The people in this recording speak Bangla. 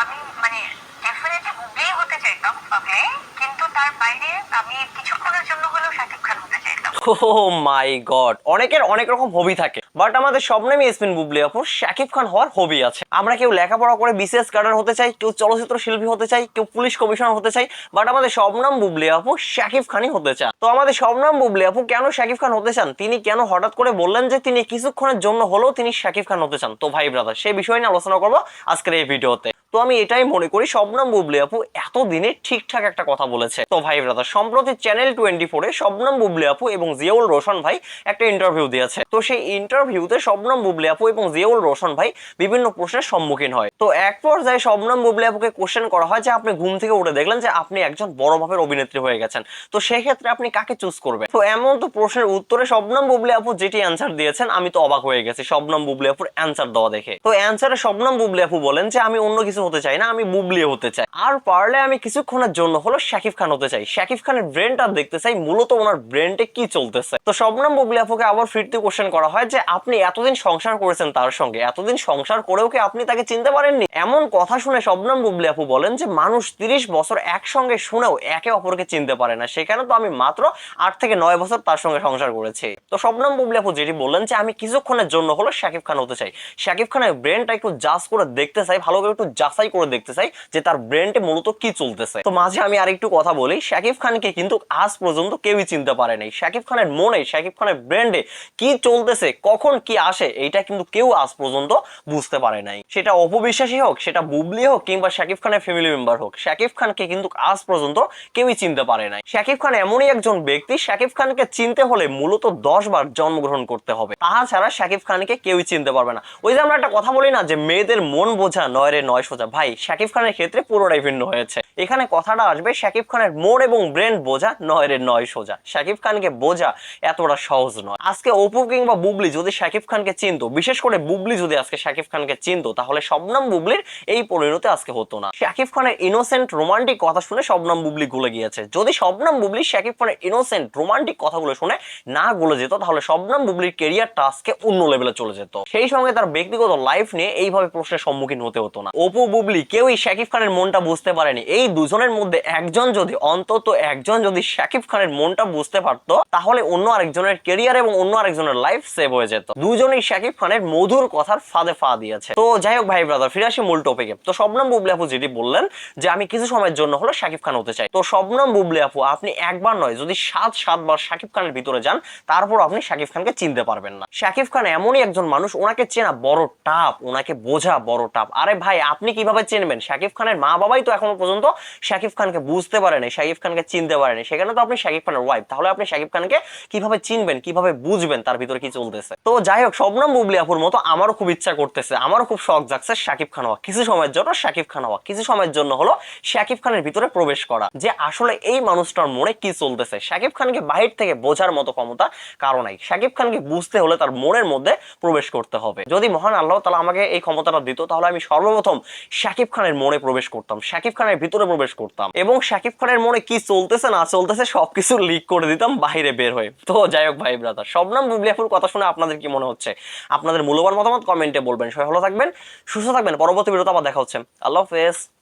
আমি মানে ডেফিনেটলি বুবলিই হতে চাইতাম, ওকে, কিন্তু তার বাইরে আমি কিছুক্ষণের জন্য হলেও শাকিব খান হতে চাইতাম। ও মাই গড, অনেকের অনেক রকম হবি থাকে, বাট আমাদের স্বপ্নেমই ইয়াসমিন বুবলি আপু শাকিব খান হওয়ার হবি আছে। আমরা কেউ লেখাপড়া করে বিসিএস ক্যাডার হতে চাই, কেউ চলচ্চিত্র শিল্পী হতে চাই, কেউ পুলিশ কমিশনার হতে চাই, বাট আমাদের শবনম বুবলি আপু শাকিব খানই হতে চান। তো আমাদের শবনম বুবলি আপু কেন শাকিব খান হতে চান, তিনি কেন হঠাৎ করে বললেন যে তিনি কিছুক্ষণের জন্য হলেও তিনি শাকিব খান হতে চান? তো ভাই ব্রাদার, সেই বিষয় নিয়ে আলোচনা করবো আজকের এই ভিডিওতে। তো আমি এটাই মনে করি শবনম বুবলি আপু এতদিনে ঠিকঠাক একটা কথা বলেছে। তো ভাই ব্রাদার, সম্প্রতি চ্যানেল 24-এ শবনম বুবলি আপু এবং জিয়াউল রোশন ভাই একটা ইন্টারভিউ দিয়েছে। তো সেই ইন্টারভিউতে শবনম বুবলি আপু এবং জিয়াউল রোশন ভাই বিভিন্ন প্রশ্নের সম্মুখীন হয়। তো এক পর্যায়ে শবনম বুবলি আপুকে কোশ্চেন করা হয় যে আপনি ঘুম থেকে উঠে দেখলেন যে আপনি একজন বড় মাপের অভিনেত্রী হয়ে গেছেন, তো সেই ক্ষেত্রে আপনি কাকে চুজ করবেন? তো এমন তো প্রশ্নের উত্তরে শবনম বুবলি আপু যেটি অ্যান্সার দিয়েছেন, আমি তো অবাক হয়ে গেছি শবনম বুবলি আপুর অ্যান্সার দেওয়া দেখে। তো অ্যান্সারে শবনম বুবলি আপু বলেন যে আমি অন্য কিছু হতে চাই না, আমি বুবলি হতে চাই, আর পারলে আমি কিছুক্ষণের জন্য হলো শাকিব খান হতে চাই। শাকিব খানের ব্রেনটা দেখতে চাই, মূলত ওনার ব্রেনটে কি চলতেছে। তো শবনম বুবলি আপুকে আবার ফিরতি কোশ্চেন করা হয় যে আপনি এতদিন সংসার করেছেন তার সঙ্গে, এতদিন সংসার করেও কি আপনি তাকে চিনতে পারেননি? এমন কথা শুনে শবনম বুবলি আপু বলেন যে মানুষ 30 বছর একসঙ্গে শুনেও একে অপরকে চিনতে পারে না, সেখানে তো আমি মাত্র 8 থেকে 9 বছর তার সঙ্গে সংসার করেছি। তো শবনম বুবলি আপু যেটি বললেন যে আমি কিছুক্ষণের জন্য হলো শাকিব খান হতে চাই, শাকিব খানের ব্রেনটা একটু জাজ করে দেখতে চাই, ভালো করে একটু যাচাই করে দেখতে চাই যে তার ব্রেনটে মূলত কি চলতেছে। তো মাঝে আমি আরেকটু কথা বলি, শাকিব খানকে কিন্তু আজ পর্যন্ত কেউই চিনতে পারে নাই। শাকিব খানের মনে, শাকিব খানের ব্রেন্ডে কি চলতেছে, কখন কি আসে, এইটা কিন্তু কেউ আজ পর্যন্ত বুঝতে পারে নাই। সেটা অপবিশ্বাসী হোক, সেটা বুবলি হোক, কিংবা শাকিব খানের ফ্যামিলি মেম্বার হোক, শাকিব খানকে কিন্তু আজ পর্যন্ত কেউই চিনতে পারে নাই। শাকিব খান এমনই একজন ব্যক্তি, শাকিব খানকে চিনতে হলে মূলত 10 বার জন্মগ্রহণ করতে হবে, তাছাড়া শাকিব খানকে কেউই চিনতে পারবে না। ওই যে আমরা একটা কথা বলি না যে মেয়েদের মন বোঝা নয় রে নয় সোজা, ভাই শাকিব খানের ক্ষেত্রে পুরোটাই ভিন্ন হয়েছে। এখানে কথাটা আসবে শাকিব খানের মন এবং ব্রেন বোঝা নয় রে নয় সোজা, শাকিব খানকে বোঝা এতটা সহজ নয়। আজকে অপু কিংবা বুবলি যদি শাকিব খানকে চিনতো, বিশেষ করে বুবলি যদি আজকে শাকিব খানকে চিনতো, তাহলে শবনম বুবলির এই পরিণতি আজকে হতো না। শাকিব খানের ইনোসেন্ট রোমান্টিক কথা শুনে শবনম বুবলি গলে গিয়েছে। যদি শবনম বুবলি শাকিব খানের ইনোসেন্ট রোমান্টিক কথাগুলো শুনে না গলে যেত, তাহলে শবনম বুবলির ক্যারিয়ারটা আজকে অন্য লেভেলে চলে যেত। সেই সঙ্গে তার ব্যক্তিগত লাইফ নিয়ে এইভাবে প্রশ্নের সম্মুখীন হতে হতো না। অপু বুবলি কেউই শাকিব খানের মনটা বুঝতে পারেনি। এই দুজনের মধ্যে একজন যদি, অন্তত একজন যদি শাকিব খানের মনটা বুঝতে পারতো, তাহলে অন্য আরেকজনের ক্যারিয়ার এবং অন্য আরেকজনের লাইফ সেভ হয়ে যেত। দুজনেই শাকিব খানের মধুর কথার ফাঁদে ফা দিয়েছে। তো যাই হোক ভাই ব্রাদার, ফিরে আসি মূল টপিকে। তো শবনম বুবলি আপু যেটি বললেন যে আমি কিছু সময়ের জন্য হলো শাকিব খান হতে চাই, তো শবনম বুবলি আপু আপনি একবার নয়, যদি 7 বার শাকিব খানের ভিতরে যান, তারপর আপনি শাকিব খানকে চিনতে পারবেন না। শাকিব খান এমনই একজন মানুষ, ওনাকে চেনা বড় টাফ, ওনাকে বোঝা বড় টাফ। আরে ভাই, আপনি কিভাবে চিনবেন? শাকিব খানের মা বাবাই তো এখনো পর্যন্ত শাকিব খানকে বুঝতে পারেনি, শাকিব খানকে চিনতে পারেনি, সেখানে তো আপনি শাকিব খানের ওয়াইফ, তাহলে আপনি শাকিব খানকে কিভাবে চিনবেন, কিভাবে বুঝবেন তার ভিতরে কি চলতেছে? তো যাই হোক, শবনম বুবলি আপুর মতো আমারও খুব ইচ্ছা করতেছে, আমারও খুব শখ জাগছে শাকিব খান হওয়া, কিছু সময়ের জন্য শাকিব খান হওয়া, কিছু সময়ের জন্য হলো শাকিব খানের ভিতরে প্রবেশ করা, যে আসলে এই মানুষটার মনে কি চলতেছে। শাকিব খানকে বাহির থেকে বোঝার মতো ক্ষমতা কারো নাই, শাকিব খানকে বুঝতে হলে তার মনের মধ্যে প্রবেশ করতে হবে। যদি মহান আল্লাহ তাআলা আমাকে এই ক্ষমতাটা দিত, তাহলে আমি সর্বপ্রথম শাকিব খানের মনে প্রবেশ করতাম, শাকিব খানের ভিতরে প্রবেশ করতাম, এবং শাকিব খানের মনে কি চলতেছে না চলতেছে সবকিছু লিক করে দিতাম বাহিরে বের হয়ে। তো যাই হোক ভাই ব্রাদার, শবনম বুবলি আপুর কথা শুনে আপনাদের কি মনে হচ্ছে? আপনাদের মূল্যবান মতামত কমেন্টে বলবেন। সবাই ভালো থাকবেন, সুস্থ থাকবেন। পরবর্তী ভিডিওতে আবার দেখা হচ্ছে। আল্লাহ হাফেজ।